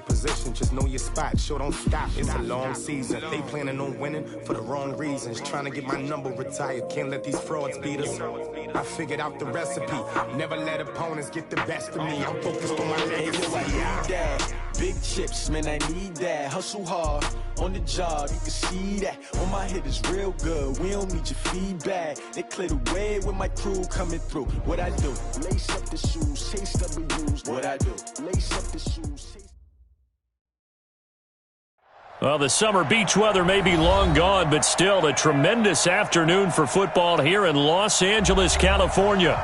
position, just know your spot, sure don't stop. It's a long season, they planning on winning for the wrong reasons. Trying to get my number retired, can't let these frauds beat us. I figured out the recipe, never let opponents get the best of me. I'm focused on my legacy. Big chips, man, I need that. Hustle hard on the job, you can see that. On my head is real good, we don't need your feedback. They clear the way with my crew coming through. What I do? Lace up the shoes, chase W's. What I do? Lace up the shoes, chase. Well, the summer beach weather may be long gone, but still a tremendous afternoon for football here in Los Angeles, California.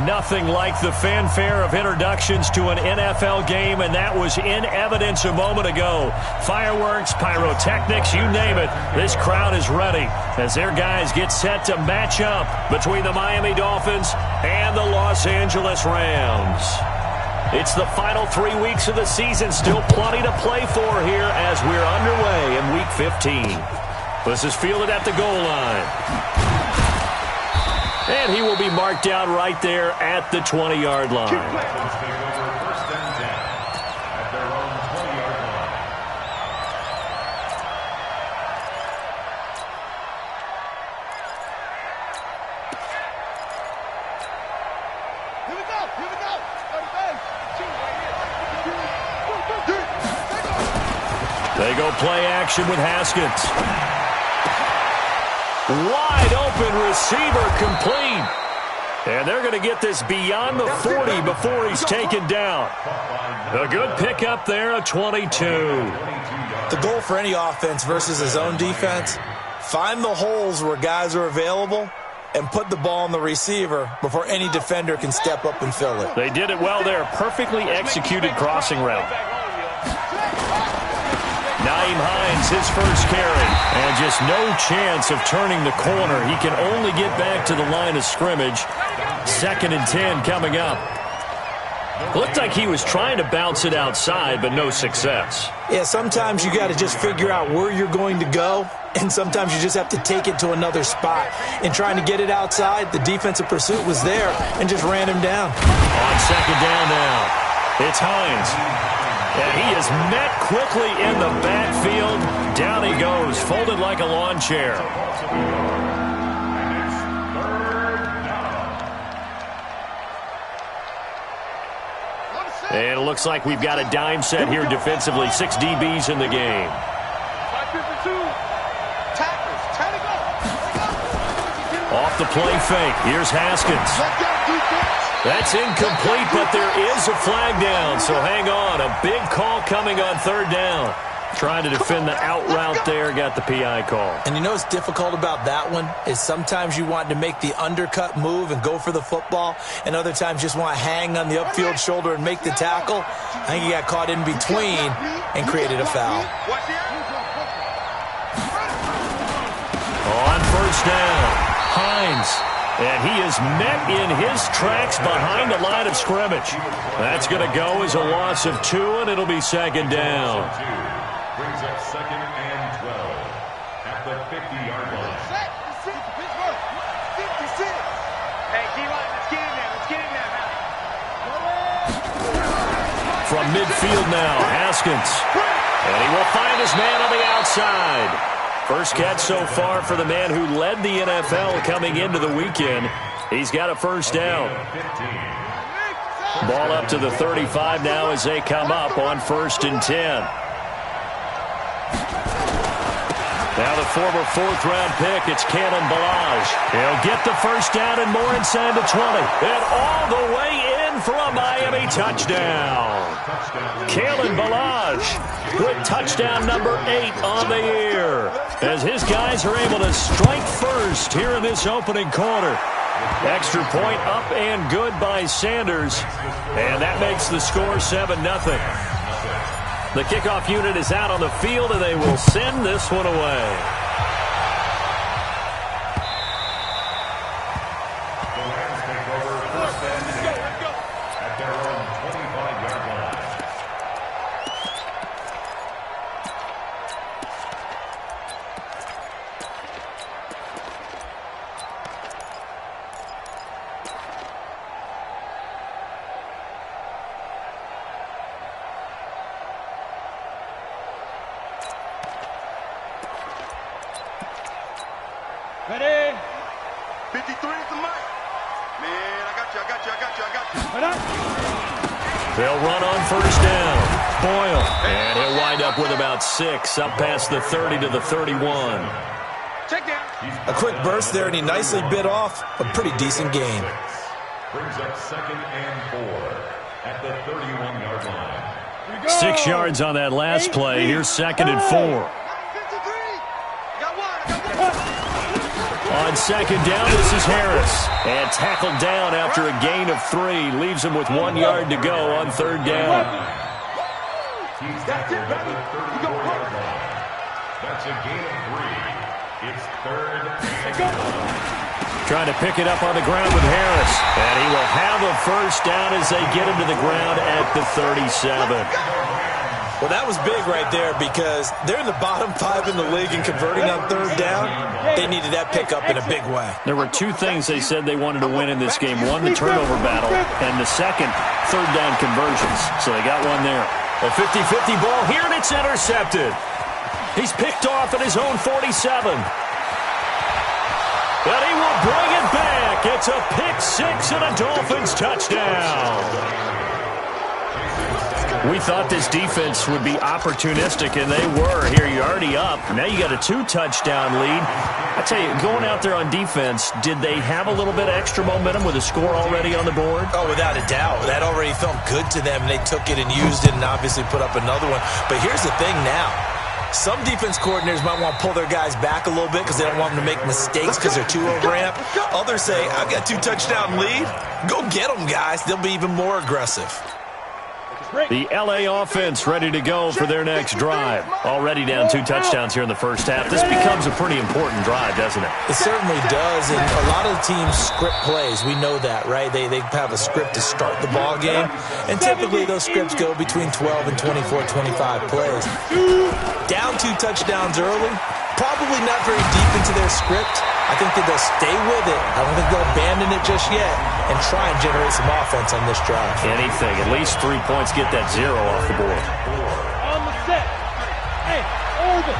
Nothing like the fanfare of introductions to an NFL game, and that was in evidence a moment ago. Fireworks, pyrotechnics, you name it. This crowd is ready as their guys get set to match up between the Miami Dolphins and the Los Angeles Rams. It's the final 3 weeks of the season. Still plenty to play for here as we're underway in Week 15. This is fielded at the goal line. And he will be marked down right there at the 20-yard line. They go play action with Haskins. Wide open receiver complete. And they're going to get this beyond the 40 before he's taken down. A good pickup there, a 22. The goal for any offense versus his own defense, find the holes where guys are available and put the ball on the receiver before any defender can step up and fill it. They did it well there. Perfectly executed crossing route. Nyheim Hines, his first carry, and just no chance of turning the corner. He can only get back to the line of scrimmage. 2nd and 10 coming up. Looked like he was trying to bounce it outside, but no success. Yeah, sometimes you got to just figure out where you're going to go, and sometimes you just have to take it to another spot. In trying to get it outside, the defensive pursuit was there and just ran him down. On 2nd down now, it's Hines. And he is met quickly in the backfield. Down he goes, folded like a lawn chair. And it looks like we've got a dime set here defensively. 6 DBs in the game. Off the play fake. Here's Haskins. That's incomplete, but there is a flag down, so hang on. A big call coming on 3rd down. Trying to defend the out route there, got the PI call. And you know what's difficult about that one is sometimes you want to make the undercut move and go for the football, and other times just want to hang on the upfield shoulder and make the tackle. I think he got caught in between and created a foul. On 1st down, Hines. And he is met in his tracks behind the line of scrimmage. That's going to go as a loss of 2, and it'll be 2nd down. Brings up 2nd and 12 at the 50-yard line. Hey, D-line, let's get in there. Let's get in there, man. From midfield now, Haskins. And he will find his man on the outside. First catch so far for the man who led the NFL coming into the weekend. He's got a 1st down. Ball up to the 35 now as they come up on 1st and 10. Now the former 4th-round pick, it's Kalen Ballage. He'll get the 1st down and more inside the 20. And all the way in for a Miami touchdown. Kalen Ballage with touchdown number 8 on the year, as his guys are able to strike first here in this opening quarter. Extra point up and good by Sanders, and that makes the score 7-0. The kickoff unit is out on the field, and they will send this one away. The Rams take over 1st and 10 at their own 25-yard line. Ready? 53 is the mic. Man, I got you. They'll run on first down. Boyle. And he'll wind up with about 6 up past the 30 to the 31. Check down. A quick burst there, and he nicely bit off a pretty decent gain. Brings up 2nd and 4 at the 31-yard line. 6 yards on that last play. Here's 2nd and 4. On 2nd down, this is Harris. And tackled down after a gain of 3. Leaves him with 1 yard to go on 3rd down. He's tackled at the 34-yard line. That's a gain of 3. It's 3rd and 4. Trying to pick it up on the ground with Harris. And he will have a first down as they get him to the ground at the 37. Well, that was big right there because they're in the bottom 5 in the league and converting on 3rd down. They needed that pickup in a big way. There were 2 things they said they wanted to win in this game. One, the turnover battle, and the second, 3rd down conversions. So they got one there. A 50-50 ball here, and it's intercepted. He's picked off at his own 47. But he will bring it back. It's a pick-6 and a Dolphins touchdown. We thought this defense would be opportunistic, and they were. Here, you're already up. Now you got a 2-touchdown lead. I tell you, going out there on defense, did they have a little bit of extra momentum with a score already on the board? Oh, without a doubt. That already felt good to them, and they took it and used it and obviously put up another one. But here's the thing now. Some defense coordinators might want to pull their guys back a little bit because they don't want them to make mistakes because they're too overamped. Others say, I've got 2-touchdown lead. Go get them, guys. They'll be even more aggressive. The LA offense ready to go for their next drive. Already down 2 touchdowns here in the first half. This becomes a pretty important drive, doesn't it? It certainly does, and a lot of the teams script plays. We know that, right? They have a script to start the ball game, and typically those scripts go between 12 and 24, 25 plays. Down 2 touchdowns early, probably not very deep into their script. I think that they'll stay with it. I don't think they'll abandon it just yet and try and generate some offense on this drive. Anything. At least 3 points, get that 0 off the board. On the set. Hey, over.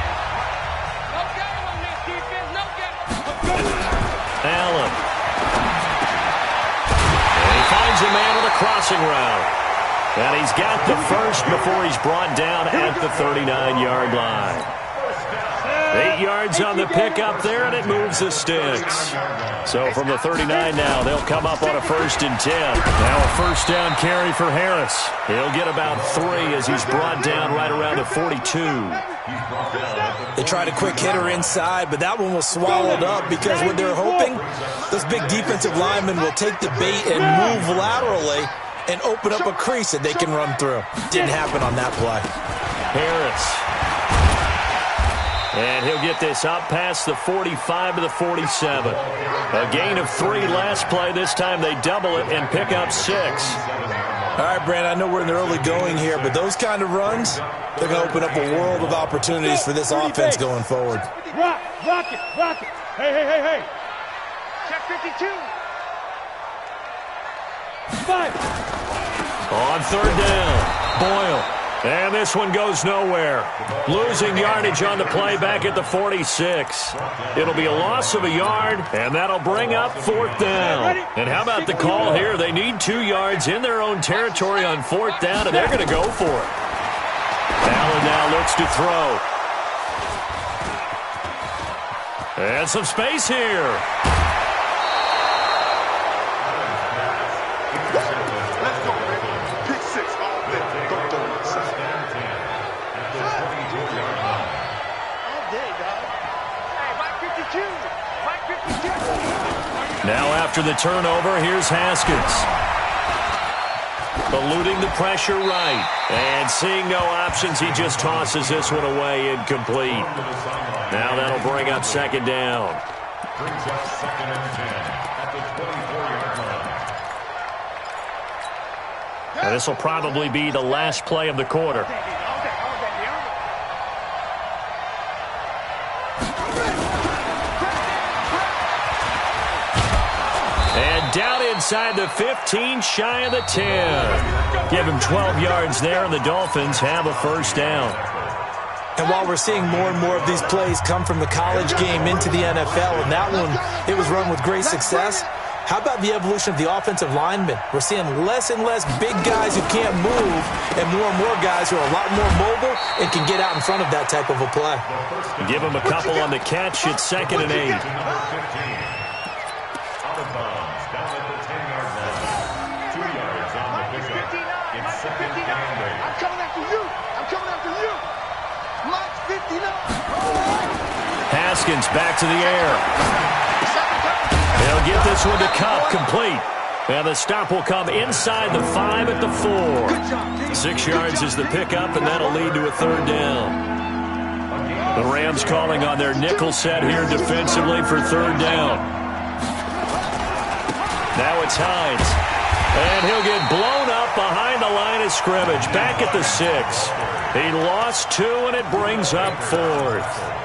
No game on this defense. No game. Allen. And he finds a man with a crossing route. And he's got the first before he's brought down at the 39-yard line. 8 yards on the pickup there, and it moves the sticks. So from the 39 now, they'll come up on a 1st and 10. Now a first down carry for Harris. He'll get about 3 as he's brought down right around the 42. They tried a quick hitter inside, but that one was swallowed up because what they're hoping, those big defensive linemen will take the bait and move laterally and open up a crease that they can run through. Didn't happen on that play. Harris. And he'll get this up past the 45 to the 47. A gain of 3 last play. This time they double it and pick up 6. All right, Brand, I know we're in the early going here, but those kind of runs, they're going to open up a world of opportunities for this offense going forward. Rock it. Hey. Check 52. 5. On 3rd down, Boyle. And this one goes nowhere. Losing yardage on the play back at the 46. It'll be a loss of a yard, and that'll bring up 4th down. And how about the call here? They need 2 yards in their own territory on 4th down, and they're going to go for it. Allen now looks to throw. And some space here. Now after the turnover, here's Haskins. Eluding the pressure right. And seeing no options, he just tosses this one away incomplete. Now that'll bring up 2nd down. Brings up 2nd and 10 at the 24-yard line. Now this will probably be the last play of the quarter. And down inside the 15, shy of the 10. Give him 12 yards there, and the Dolphins have a first down. And while we're seeing more and more of these plays come from the college game into the NFL, and that one, it was run with great success, how about the evolution of the offensive linemen? We're seeing less and less big guys who can't move and more guys who are a lot more mobile and can get out in front of that type of a play. Give them a couple on the catch. It's 2nd and 8. Out of bounds, down at the 10-yard line. 2 yards on the pickup. It's 2nd and 8. I'm coming after you. I'm coming after you. Mike 59. Haskins back to the air. They'll get this one to Kupp, complete. And the stop will come inside the 5 at the 4. 6 yards is the pickup, and that'll lead to a 3rd down. The Rams calling on their nickel set here defensively for 3rd down. Now it's Hines. And he'll get blown up behind the line of scrimmage. Back at the 6. He lost 2, and it brings up 4th.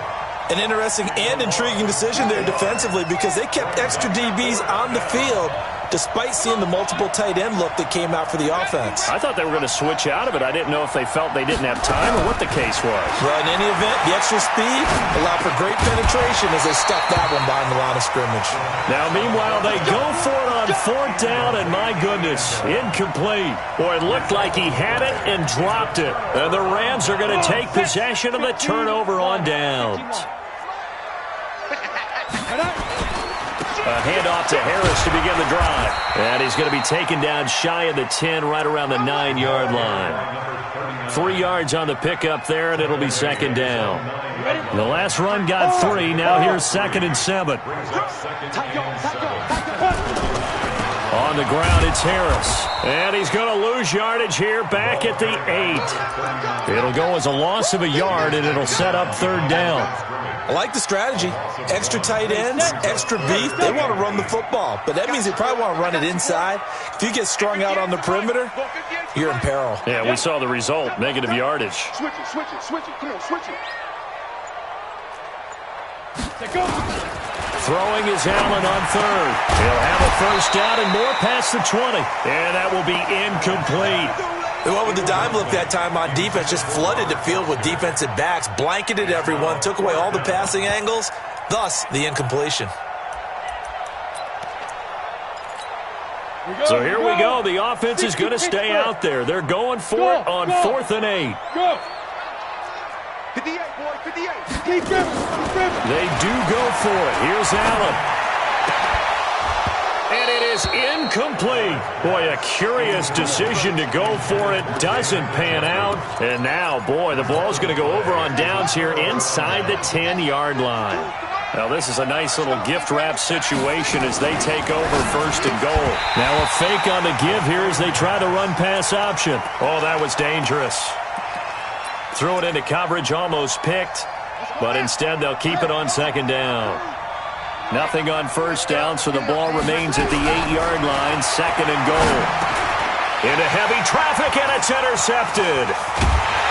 An interesting and intriguing decision there defensively because they kept extra DBs on the field despite seeing the multiple tight end look that came out for the offense. I thought they were going to switch out of it. I didn't know if they felt they didn't have time or what the case was. Well, in any event, the extra speed allowed for great penetration as they stuffed that one behind the line of scrimmage. Now, meanwhile, they go for it on 4th down, and my goodness, incomplete. Boy, it looked like he had it and dropped it. And the Rams are going to take possession of the turnover on downs. A handoff to Harris to begin the drive. And he's going to be taken down shy of the 10, right around the 9-yard line. 3 yards on the pickup there, and it'll be 2nd down. The last run got 3. Now here's 2nd and 7. On the ground, it's Harris. And he's going to lose yardage here back at the 8. It'll go as a loss of a yard, and it'll set up 3rd down. I like the strategy. Extra tight ends, extra beef. They want to run the football, but that means they probably want to run it inside. If you get strung out on the perimeter, you're in peril. Yeah, we saw the result, negative yardage. Switch it. Come on, switch it. Throwing is Allen on 3rd. He'll have a 1st down and more past the 20. And that will be incomplete. They went with the dime look that time on defense, just flooded the field with defensive backs, blanketed everyone, took away all the passing angles, thus the incompletion. So here we go. The offense is going to stay out there. They're going for it on 4th and 8. Go. 58, boy, 58. They do go for it. Here's Allen. And it is incomplete. Boy, a curious decision to go for it. Doesn't pan out. And now, boy, the ball's going to go over on downs here inside the 10-yard line. Now, this is a nice little gift wrap situation as they take over 1st and goal. Now, a fake on the give here as they try to run pass option. Oh, that was dangerous. Threw it into coverage, almost picked. But instead, they'll keep it on 2nd down. Nothing on 1st down, so the ball remains at the 8-yard line, 2nd and goal. Into heavy traffic, and it's intercepted.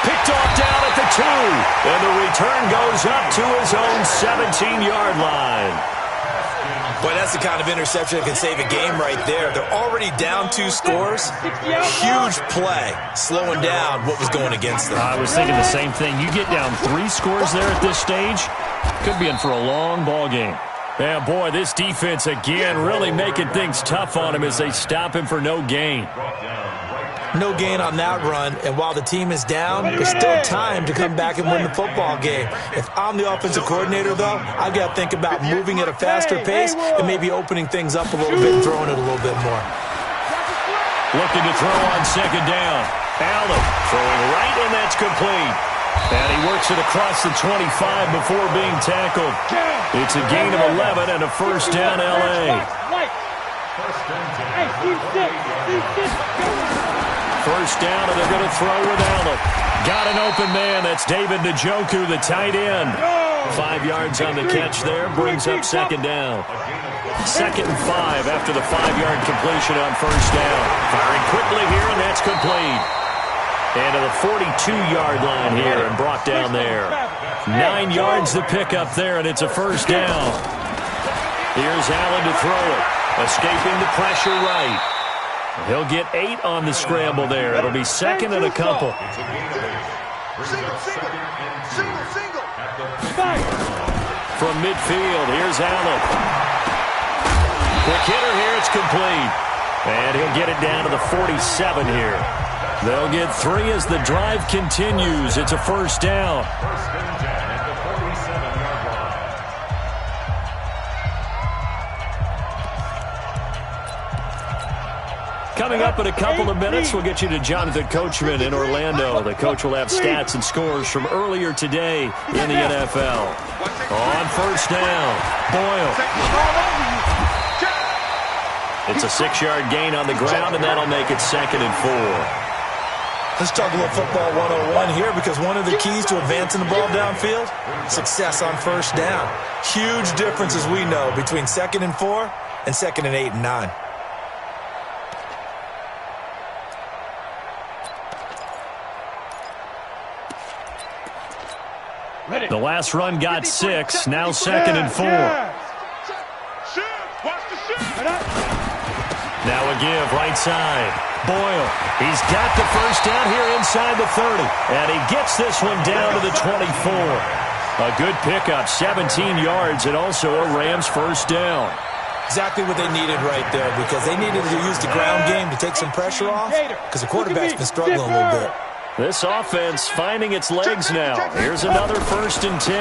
Picked off down at the 2, and the return goes up to his own 17-yard line. Boy, that's the kind of interception that can save a game right there. They're already down 2 scores. Huge play, slowing down what was going against them. I was thinking the same thing. You get down 3 scores there at this stage, could be in for a long ball game. Yeah, boy, this defense again really making things tough on him as they stop him for no gain. No gain on that run, and while the team is down, there's still time to come back and win the football game. If I'm the offensive coordinator, though, I've got to think about moving at a faster pace and maybe opening things up a little bit and throwing it a little bit more. Looking to throw on 2nd down. Allen throwing right, and that's complete. And he works it across the 25 before being tackled. It's a gain of 11 and a 1st down, L.A. 1st down, and they're going to throw with Allen. Got an open man. That's David Njoku, the tight end. 5 yards on the catch there. Brings up 2nd down. 2nd and 5 after the 5-yard completion on 1st down. Firing quickly here, and that's complete. And to the 42-yard line here and brought down there. 9 yards the pickup there, and it's a 1st down. Here's Allen to throw it. Escaping the pressure right. He'll get 8 on the scramble there. It'll be 2nd and a couple. Single, single. Single, single. From midfield, here's Allen. Quick hitter here, it's complete. And he'll get it down to the 47 here. They'll get 3 as the drive continues. It's a first down. First and 10 at the 47-yard line. Coming up in a couple of minutes, we'll get you to Jonathan Coachman in Orlando. The coach will have stats and scores from earlier today in the NFL. On first down, Boyle. It's a 6-yard gain on the ground, and that'll make it 2nd and 4. Let's talk a little football 101 here, because one of the keys to advancing the ball downfield, success on first down. Huge difference, as we know, between 2nd and 4 and 2nd and 8 and 9. The last run got 6, now 2nd and 4. Now a give, right side. Boyle, he's got the first down here inside the 30. And he gets this one down to the 24. A good pickup, 17 yards, and also a Rams first down. Exactly what they needed right there, because they needed to use the ground game to take some pressure off, because the quarterback's been struggling a little bit. This offense finding its legs now. Here's another 1st and 10.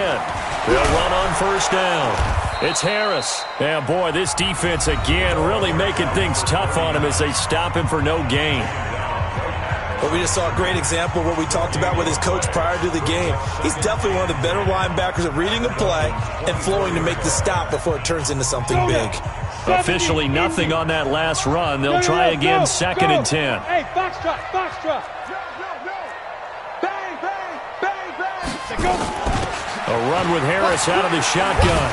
They'll run on first down. It's Harris. And boy, this defense again really making things tough on him as they stop him for no gain. But we just saw a great example of what we talked about with his coach prior to the game. He's definitely one of the better linebackers at reading a play and flowing to make the stop before it turns into something big. Officially nothing on that last run. They'll try again, 2nd and 10. Hey, box truck. Bang, bang, bang, bang. A run with Harris out of the shotgun.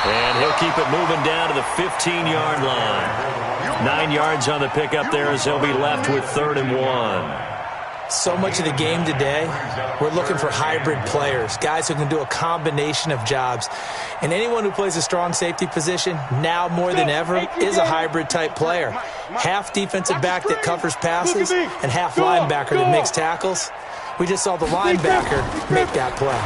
And he'll keep it moving down to the 15-yard line. 9 yards on the pickup there as he'll be left with 3rd and 1. So much of the game today, we're looking for hybrid players, guys who can do a combination of jobs. And anyone who plays a strong safety position, now more than ever, is a hybrid-type player. Half defensive back that covers passes and half linebacker that makes tackles. We just saw the linebacker make that play.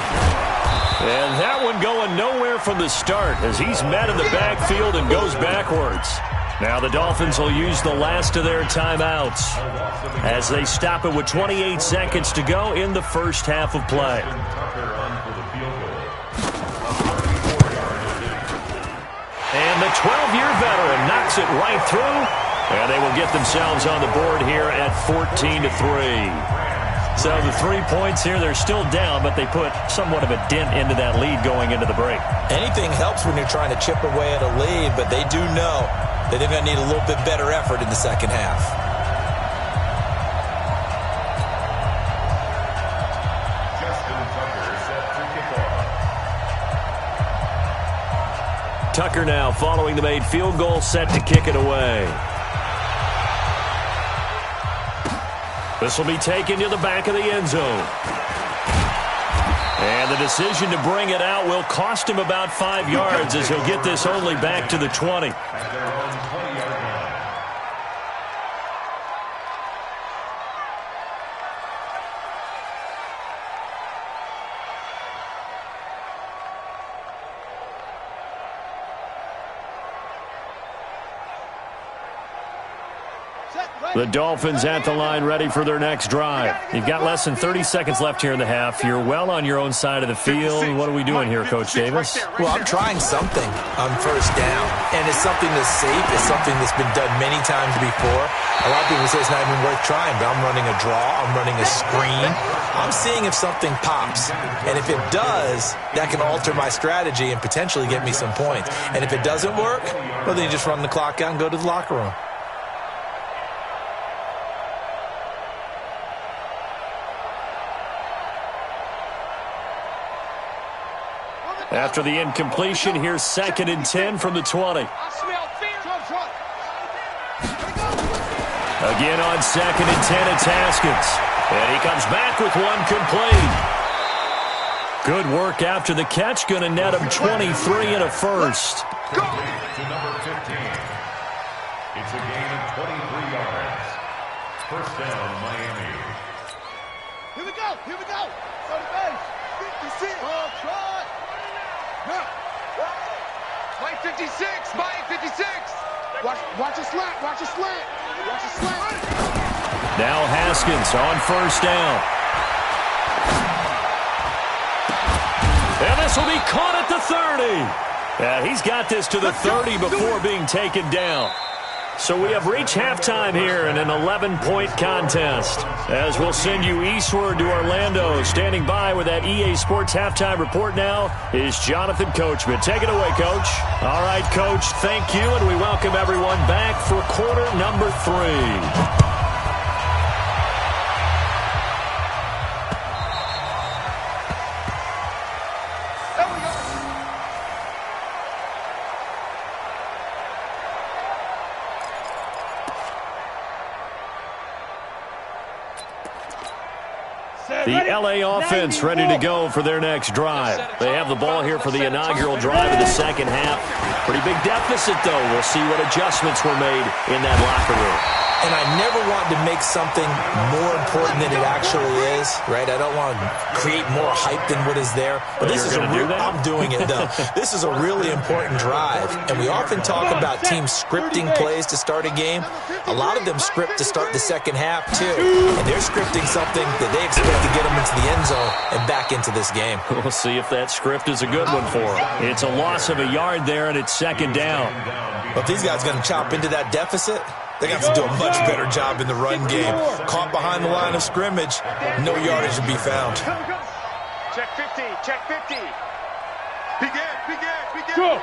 And that one going nowhere from the start as he's met in the backfield and goes backwards. Now the Dolphins will use the last of their timeouts as they stop it with 28 seconds to go in the first half of play. And the 12-year veteran knocks it right through, and they will get themselves on the board here at 14-3. So the 3 points here, they're still down, but they put somewhat of a dent into that lead going into the break. Anything helps when you're trying to chip away at a lead, but they do know that they're going to need a little bit better effort in the second half. Justin Tucker set to kick off. Tucker now following the made field goal, set to kick it away. This will be taken to the back of the end zone. And the decision to bring it out will cost him about 5 yards as he'll get this only back to the 20. At their own 20-yard line. The Dolphins at the line ready for their next drive. You've got less than 30 seconds left here in the half. You're well on your own side of the field. What are we doing here, Coach Davis? Well, I'm trying something on first down, and it's something that's safe. It's something that's been done many times before. A lot of people say it's not even worth trying, but I'm running a draw. I'm running a screen. I'm seeing if something pops, and if it does, that can alter my strategy and potentially get me some points. And if it doesn't work, well, then you just run the clock out and go to the locker room. After the incompletion, here's 2nd and 10 from the 20. I smell fear. Again on 2nd and 10, it's Haskins. And he comes back with one complete. Good work after the catch. Going to net him 23 and a first. To number 15. It's a gain of 23 yards. First down, Miami. Here we go. Here we go. On the base. 56. Oh, try. Mike 56. Mike 56. Watch a slant. Watch a slant. Watch a slant. Now Haskins on first down. And this will be caught at the 30. Yeah, he's got this to the 30 before being taken down. So we have reached halftime here in an 11-point contest. As we'll send you eastward to Orlando. Standing by with that EA Sports halftime report now is Jonathan Coachman. Take it away, Coach. All right, Coach, thank you, and we welcome everyone back for quarter number 3. The LA offense ready to go for their next drive. They have the ball here for the inaugural drive of the second half. Pretty big deficit, though. We'll see what adjustments were made in that locker room. And I never want to make something more important than it actually is, right? I don't want to create more hype than what is there. But this is I'm doing it, though. This is a really important drive. And we often talk about teams scripting plays to start a game. A lot of them script to start the second half, too. And they're scripting something that they expect to get them into the end zone and back into this game. We'll see if that script is a good one for them. It's a loss of a yard there, and it's second down. But if these guys are going to chop into that deficit, they got to do a much better job in the run game. Caught behind the line of scrimmage, no yardage to be found. Check 50. Check 50. Begin. Go.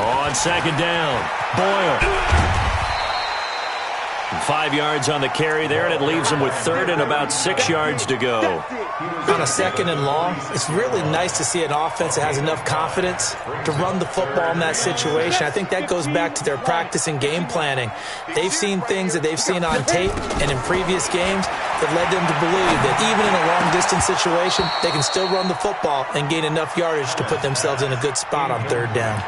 On second down, Boyle. 5 yards on the carry there, and it leaves them with third and about 6 yards to go. On a second and long, it's really nice to see an offense that has enough confidence to run the football in that situation. I think that goes back to their practice and game planning. They've seen things that they've seen on tape and in previous games that led them to believe that even in a long-distance situation, they can still run the football and gain enough yardage to put themselves in a good spot on third down.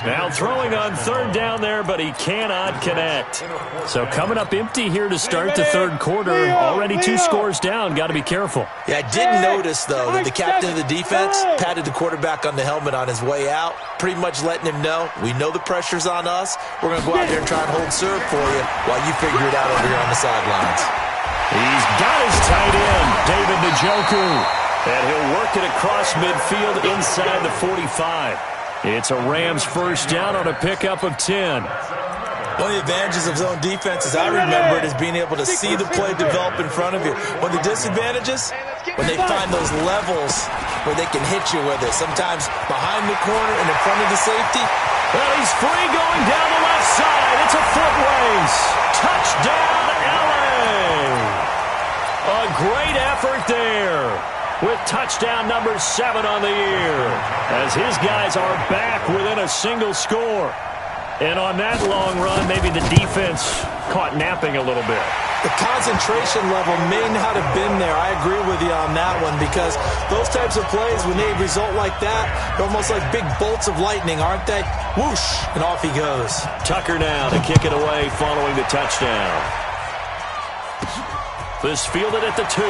Now throwing on third down there, but he cannot connect. So coming up empty here to start the third quarter. Already 2 scores down. Got to be careful. Yeah, I did notice, though, that the captain of the defense patted the quarterback on the helmet on his way out, pretty much letting him know, we know the pressure's on us. We're going to go out there and try and hold serve for you while you figure it out over here on the sidelines. He's got his tight end, David Njoku. And he'll work it across midfield inside the 45. It's a Rams first down on a pickup of 10. One of the advantages of zone defense, as I remember it, is being able to see the play develop in front of you. One of the disadvantages, when they find those levels where they can hit you with it, sometimes behind the corner and in front of the safety. Well, he's free going down the left side. It's a foot race. Touchdown, LA. A great effort there, with touchdown number 7 on the year, as his guys are back within a single score. And on that long run, maybe the defense caught napping a little bit. The concentration level may not have been there. I agree with you on that one, because those types of plays, when they result like that, they're almost like big bolts of lightning, aren't they? Whoosh, and off he goes. Tucker now to kick it away following the touchdown. This fielded at the 2.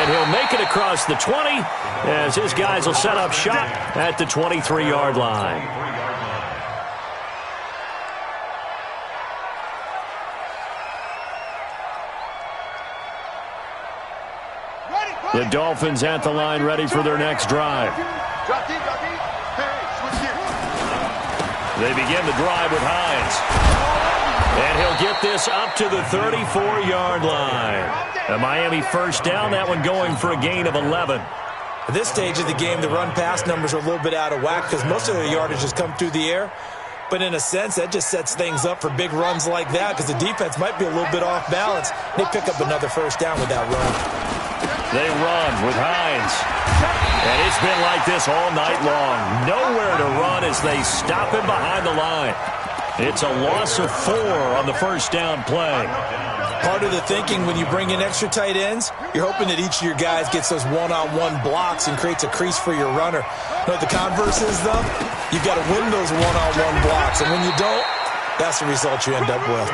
And he'll make it across the 20 as his guys will set up shop at the 23-yard line. The Dolphins at the line, ready for their next drive. They begin the drive with Hines. And he'll get this up to the 34-yard line. A Miami first down, that one going for a gain of 11. At this stage of the game, the run-pass numbers are a little bit out of whack because most of their yardage has come through the air. But in a sense, that just sets things up for big runs like that because the defense might be a little bit off balance. They pick up another first down with that run. They run with Hines. And it's been like this all night long. Nowhere to run as they stop him behind the line. It's a loss of 4 on the first down play. Part of the thinking when you bring in extra tight ends, you're hoping that each of your guys gets those one-on-one blocks and creates a crease for your runner. But the converse is, though, you've got to win those one-on-one blocks. And when you don't, that's the result you end up with.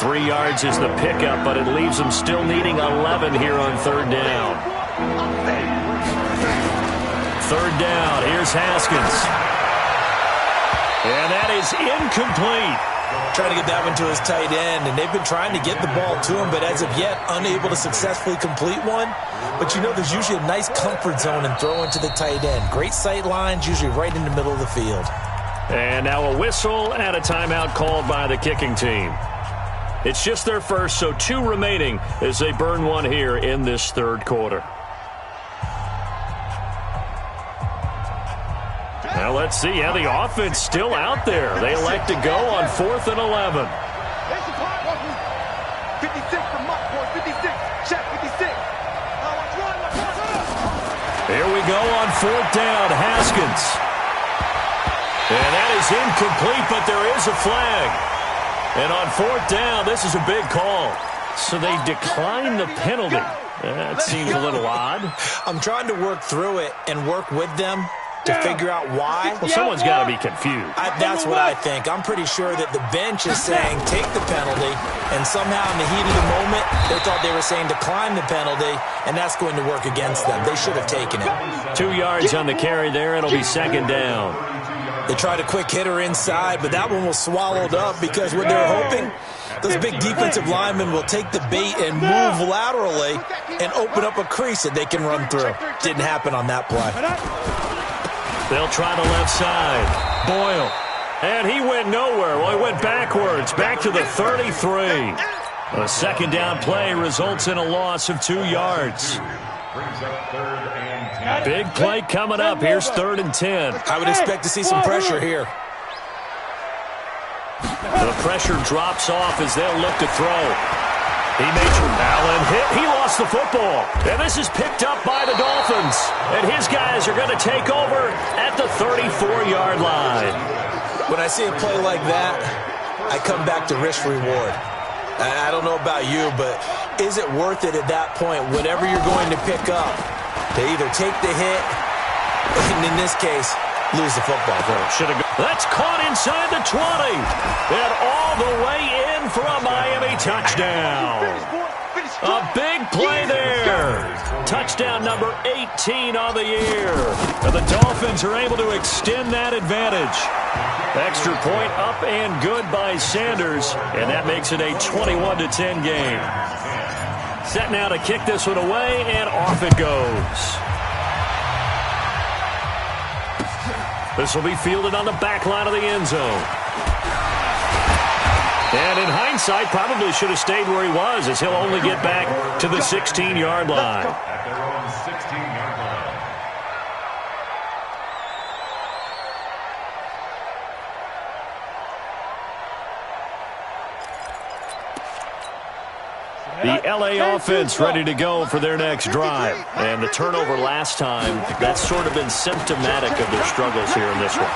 3 yards is the pickup, but it leaves them still needing 11 here on third down. Third down, here's Haskins. And that is incomplete. Trying to get that one to his tight end, and they've been trying to get the ball to him, but as of yet, unable to successfully complete one. But you know there's usually a nice comfort zone in throwing to the tight end. Great sight lines, usually right in the middle of the field. And now a whistle and a timeout called by the kicking team. It's just their first, so 2 remaining as they burn one here in this third quarter. Now let's see how the offense still out there. They elect to go on 4th and 11. 56 from Muck, 56. Check 56. Here we go on 4th down, Haskins. And that is incomplete, but there is a flag. And on 4th down, this is a big call. So they decline the penalty. That seems a little odd. I'm trying to work through it and work with them to figure out why. Well, someone's got to be confused. That's what I think. I'm pretty sure that the bench is saying take the penalty, and somehow in the heat of the moment, they thought they were saying decline the penalty, and that's going to work against them. They should have taken it. 2 yards on the carry there. It'll be second down. They tried a quick hitter inside, but that one was swallowed up because what they're hoping, those big defensive linemen will take the bait and move laterally and open up a crease that they can run through. Didn't happen on that play. They'll try the left side. Boyle. And he went nowhere. Well, he went backwards, back to the 33. A second down play results in a loss of 2 yards. Big play coming up. Here's 3rd and 10. I would expect to see some pressure here. The pressure drops off as they'll look to throw. He made Allen hit. He lost the football. And this is picked up by the Dolphins. And his guys are going to take over at the 34-yard line. When I see a play like that, I come back to risk reward. I don't know about you, but is it worth it at that point, whatever you're going to pick up, to either take the hit, and in this case, lose the football? That's caught inside the 20. And all the way in for a Miami touchdown. A big play there. Touchdown number 18 on the year. And the Dolphins are able to extend that advantage. Extra point up and good by Sanders. And that makes it a 21-10 game. Set now to kick this one away, and off it goes. This will be fielded on the back line of the end zone. And in hindsight, probably should have stayed where he was, as he'll only get back to the 16-yard line. At their own 16-yard line. The L.A. offense ready to go for their next drive. And the turnover last time, that's sort of been symptomatic of their struggles here in this one.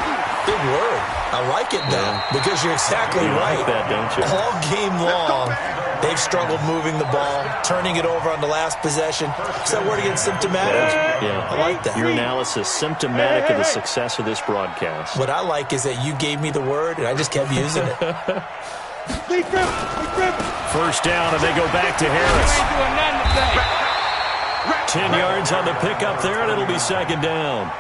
Big word. I like it, though, because you're exactly right. Like that, don't you? All game long, they've struggled moving the ball, turning it over on the last possession. Is that word again, symptomatic? Yeah. I like that. Your analysis, symptomatic of the success of this broadcast. What I like is that you gave me the word, and I just kept using it. First down, and they go back to Harris. 10 yards on the pickup there, and it'll be second down.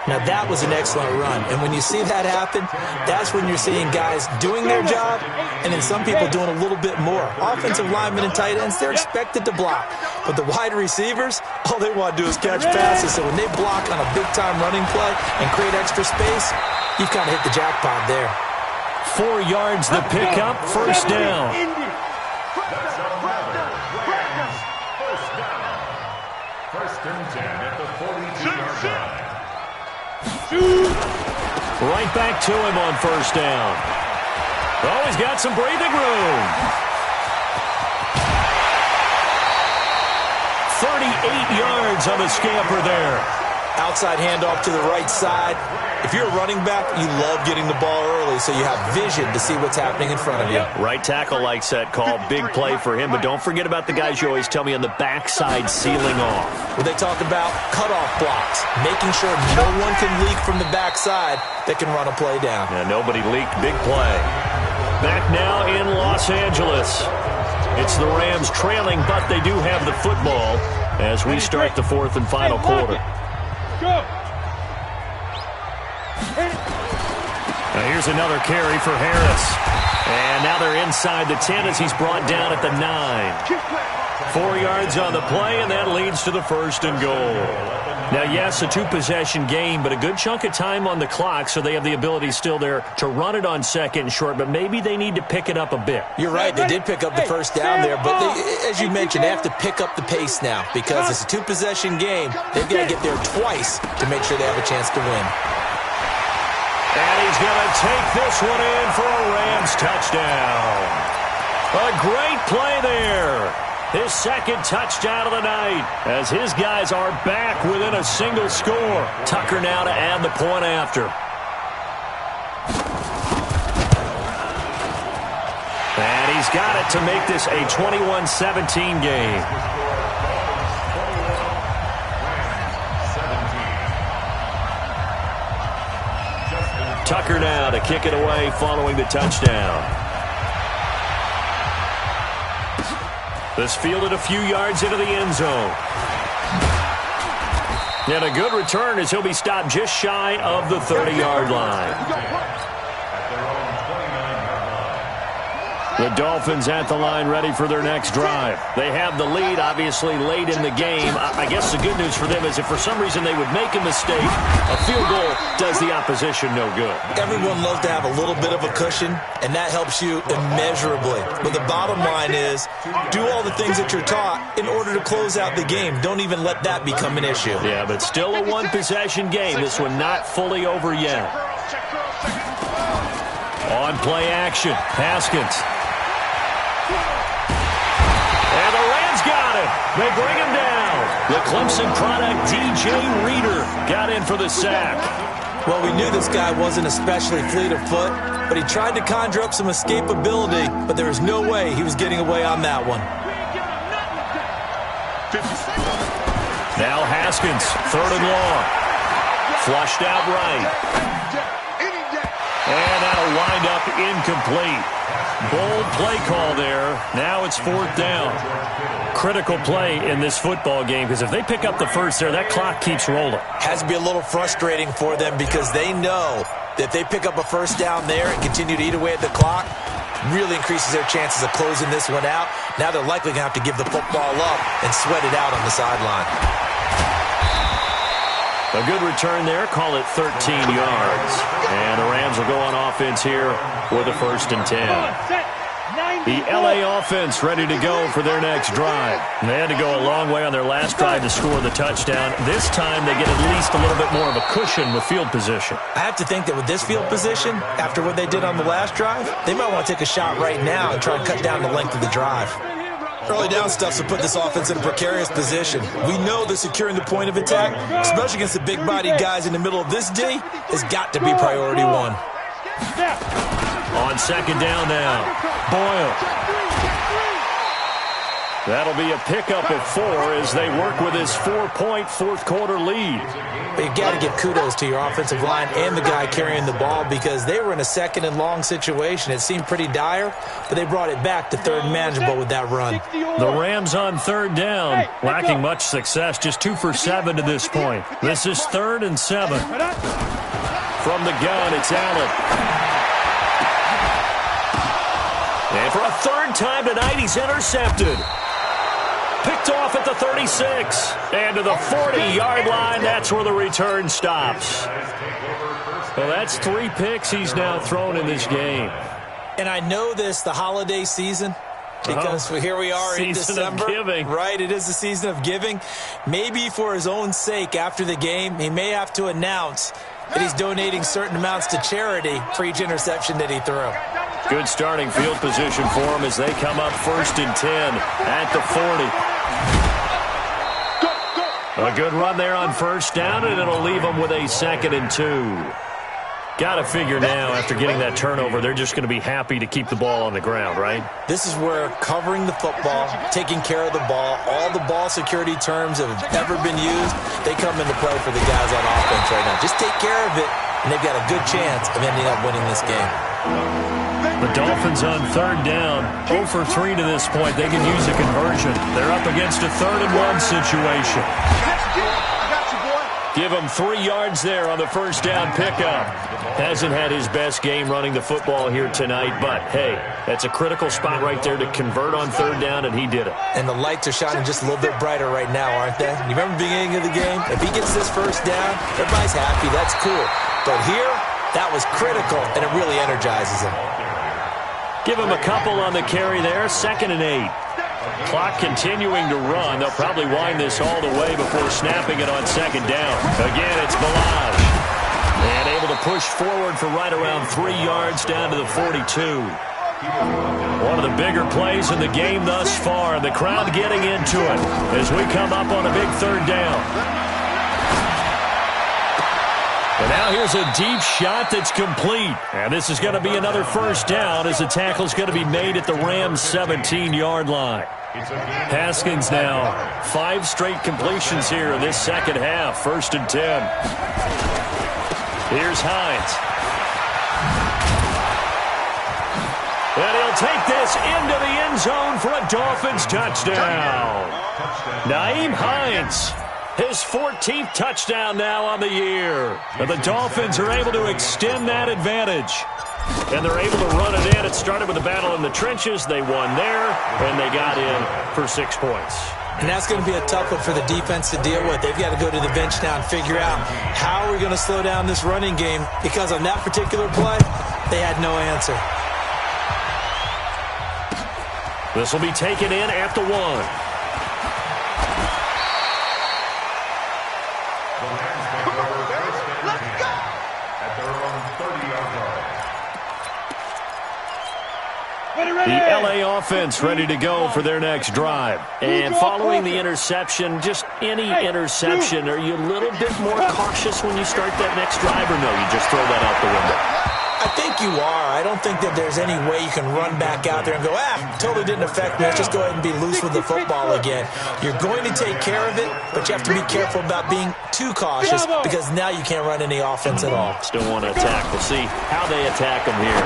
Now, that was an excellent run. And when you see that happen, that's when you're seeing guys doing their job and then some people doing a little bit more. Offensive linemen and tight ends, they're expected to block. But the wide receivers, all they want to do is catch passes. So when they block on a big-time running play and create extra space, you've kind of hit the jackpot there. 4 yards the pickup, first down. First and 10 at the 42-yard line. Right back to him on first down. Oh, he's got some breathing room. 38 yards on the scamper there. Outside handoff to the right side. If you're a running back, you love getting the ball early so you have vision to see what's happening in front of you. Right tackle likes that call. Big play for him, but don't forget about the guys you always tell me on the backside sealing off. Well, they talk about cutoff blocks, making sure no one can leak from the backside that can run a play down. Yeah, nobody leaked. Big play. Back now in Los Angeles. It's the Rams trailing, but they do have the football as we start the fourth and final quarter. Go. Now here's another carry for Harris. And now they're inside the 10 as he's brought down at the 9. 4 yards on the play, and that leads to the first and goal. Now, yes, a two-possession game, but a good chunk of time on the clock, so they have the ability still there to run it on second and short, but maybe they need to pick it up a bit. You're right. They did pick up the first down there, but as you mentioned, they have to pick up the pace now because it's a two-possession game. They've got to get there twice to make sure they have a chance to win. And he's going to take this one in for a Rams touchdown. A great play there. His second touchdown of the night as his guys are back within a single score. Tucker now to add the point after. And he's got it to make this a 21-17 game. Tucker now to kick it away following the touchdown. This fielded a few yards into the end zone. And a good return as he'll be stopped just shy of the 30-yard line. The Dolphins at the line ready for their next drive. They have the lead, obviously, late in the game. I guess the good news for them is if for some reason they would make a mistake, a field goal does the opposition no good. Everyone loves to have a little bit of a cushion, and that helps you immeasurably. But the bottom line is do all the things that you're taught in order to close out the game. Don't even let that become an issue. Yeah, but still a one-possession game. This one not fully over yet. On play action, Haskins. And the Rams got him. They bring him down. The Clemson product, DJ Reader, got in for the sack. Well, we knew this guy wasn't especially fleet of foot, but he tried to conjure up some escapability, but there was no way he was getting away on that one. Now Haskins, third and long. Flushed out right. And that'll wind up incomplete. Bold play call there. Now it's fourth down. Critical play in this football game because if they pick up the first there, that clock keeps rolling. Has to be a little frustrating for them because they know that if they pick up a first down there and continue to eat away at the clock, really increases their chances of closing this one out. Now they're likely going to have to give the football up and sweat it out on the sideline. A good return there. Call it 13 yards. And the Rams will go on offense here with a 1st and 10. The LA offense ready to go for their next drive. They had to go a long way on their last drive to score the touchdown. This time they get at least a little bit more of a cushion with field position. I have to think that with this field position, after what they did on the last drive, they might want to take a shot right now and try and cut down the length of the drive. Early down stuff to put this offense in a precarious position. We know that securing the point of attack, especially against the big-bodied guys in the middle of this D, has got to be priority one. On second down now, Boyle. That'll be a pickup of 4 as they work with his 4-point fourth-quarter lead. But you got to give kudos to your offensive line and the guy carrying the ball because they were in a second and long situation. It seemed pretty dire, but they brought it back to third and manageable with that run. The Rams on third down, lacking much success, just 2 for 7 to this point. This is 3rd and 7. From the gun, it's Allen. And for a third time tonight, he's intercepted. Picked off at the 36. And to the 40-yard line, that's where the return stops. Well, that's 3 picks he's now thrown in this game. And I know this, the holiday season, because here we are in December. Season of giving. Right, it is the season of giving. Maybe for his own sake after the game, he may have to announce that he's donating certain amounts to charity for each interception that he threw. Good starting field position for him as they come up 1st and 10 at the 40. A good run there on first down, and it'll leave them with a 2nd and 2. Got to figure now, after getting that turnover, they're just going to be happy to keep the ball on the ground, right? This is where covering the football, taking care of the ball, all the ball security terms that have ever been used, they come into play for the guys on offense right now. Just take care of it, and they've got a good chance of ending up winning this game. The Dolphins on 3rd down, 0 for 3 to this point. They can use a conversion. They're up against a 3rd and 1 situation. Give him 3 yards there on the first down pickup. Hasn't had his best game running the football here tonight, but, hey, that's a critical spot right there to convert on 3rd down, and he did it. And the lights are shining just a little bit brighter right now, aren't they? You remember the beginning of the game? If he gets this first down, everybody's happy. That's cool. But here, that was critical, and it really energizes him. Give him a couple on the carry there, 2nd and 8. Clock continuing to run. They'll probably wind this all the way before snapping it on 2nd down. Again, it's Ballage. And able to push forward for right around 3 yards down to the 42. One of the bigger plays in the game thus far. And the crowd getting into it as we come up on a big 3rd down. And now here's a deep shot that's complete. And this is going to be another first down as the tackle's going to be made at the Rams' 17-yard line. Haskins now 5 straight completions here in this second half. 1st and 10. Here's Hines. And he'll take this into the end zone for a Dolphins touchdown. Nyheim Hines. His 14th touchdown now on the year. And the Dolphins are able to extend that advantage. And they're able to run it in. It started with a battle in the trenches. They won there, and they got in for 6 points. And that's going to be a tough one for the defense to deal with. They've got to go to the bench now and figure out how are we going to slow down this running game, because on that particular play, they had no answer. This will be taken in at the 1. The LA offense ready to go for their next drive. And following the interception, just any interception, are you a little bit more cautious when you start that next drive, or no, you just throw that out the window? I think you are. I don't think that there's any way you can run back out there and go, totally didn't affect me. Let's just go ahead and be loose with the football again. You're going to take care of it, but you have to be careful about being too cautious, because now you can't run any offense at all. Still want to attack. We'll see how they attack him here.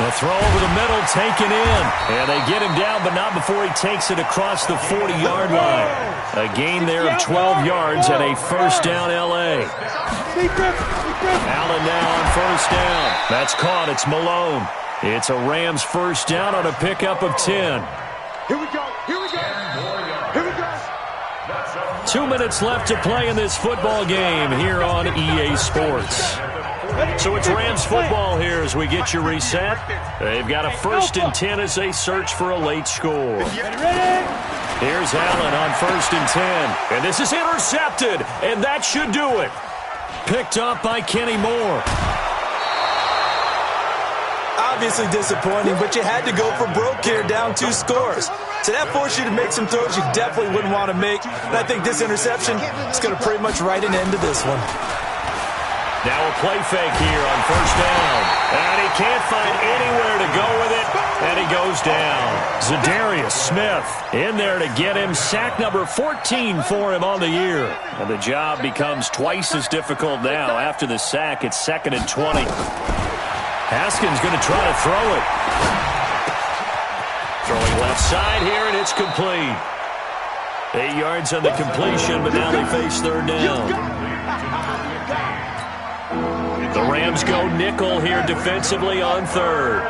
The throw over the middle taken in. And they get him down, but not before he takes it across the 40-yard line. A gain there of 12 yards and a first down L.A. Allen now on first down. That's caught. It's Malone. It's a Rams first down on a pickup of 10. Here we go. Here we go. Here we go. 2 minutes left to play in this football game here on EA Sports. So it's Rams football here as we get you reset. They've got a 1st and 10 as they search for a late score. Here's Allen on 1st and 10. And this is intercepted, and that should do it. Picked up by Kenny Moore. Obviously disappointing, but you had to go for broke here, down 2 scores. So that forced you to make some throws you definitely wouldn't want to make. And I think this interception is going to pretty much write an end to this one. Now a play fake here on first down. And he can't find anywhere to go with it. And he goes down. Zadarius Smith in there to get him. Sack number 14 for him on the year. And the job becomes twice as difficult now. After the sack, it's 2nd and 20. Haskins going to try to throw it. Throwing left side here, and it's complete. 8 yards on the completion, but now they face 3rd down. The Rams go nickel here defensively on 3rd.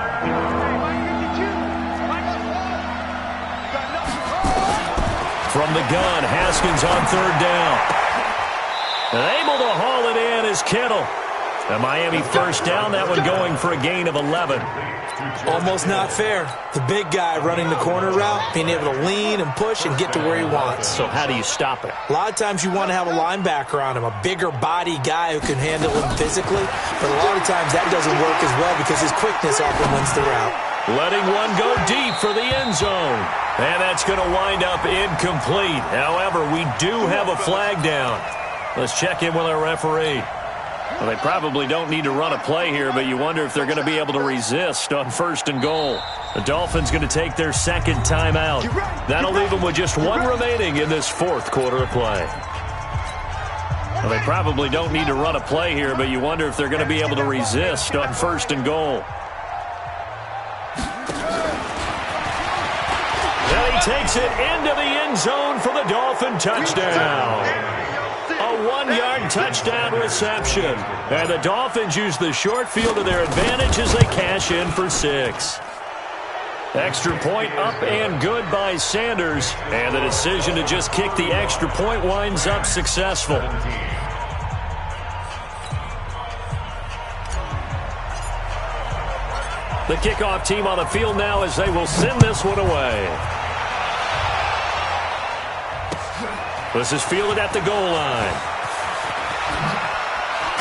From the gun, Haskins on 3rd down. And able to haul it in is Kittle. The Miami first down, that one going for a gain of 11. Almost not fair. The big guy running the corner route, being able to lean and push and get to where he wants. So how do you stop it? A lot of times you want to have a linebacker on him, a bigger body guy who can handle him physically. But a lot of times that doesn't work as well because his quickness often wins the route. letting one go deep for the end zone. And that's going to wind up incomplete. However, we do have a flag down. Let's check in with our referee. Well, they probably don't need to run a play here, but you wonder if they're going to be able to resist on 1st and goal. The Dolphins going to take their second timeout. That'll leave them with just one remaining in this 4th quarter of play. Well, they probably don't need to run a play here, but you wonder if they're going to be able to resist on 1st and goal. And he takes it into the end zone for the Dolphin touchdown. A 1-yard touchdown reception. And the Dolphins use the short field to their advantage as they cash in for 6. Extra point up and good by Sanders. And the decision to just kick the extra point winds up successful. The kickoff team on the field now as they will send this one away. This is fielded at the goal line.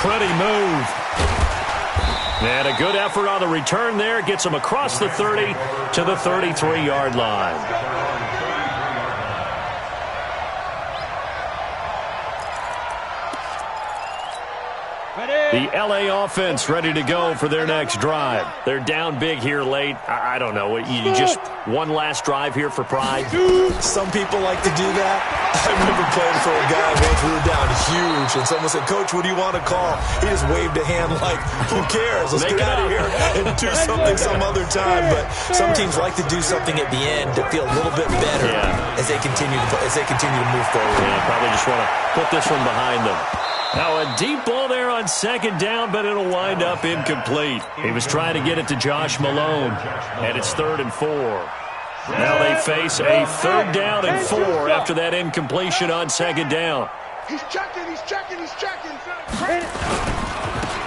Pretty move. And a good effort on the return there. Gets him across the 30 to the 33-yard line. The L.A. offense ready to go for their next drive. They're down big here late. I don't know. You just one last drive here for pride? Some people like to do that. I remember playing for a guy once. We were down huge, and someone said, "Coach, what do you want to call?" He just waved a hand like, who cares? Let's get out of here and do something some other time. But some teams like to do something at the end to feel a little bit better as they continue to move forward. Yeah, probably just want to put this one behind them. Now a deep ball there on 2nd down, but it'll wind up incomplete. He was trying to get it to Josh Malone, and it's 3rd and 4. Now they face a 3rd down and 4 after that incompletion on 2nd down. He's checking.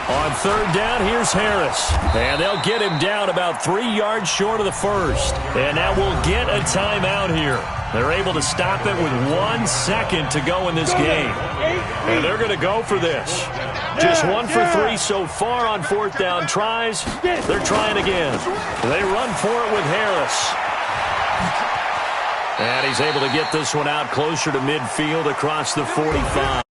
On 3rd down, here's Harris. And they'll get him down about 3 yards short of the 1st. And now we'll get a timeout here. They're able to stop it with 1 second to go in this game. And they're going to go for this. Just 1 for 3 so far on 4th down tries. They're trying again. They run for it with Harris. And he's able to get this one out closer to midfield across the 45.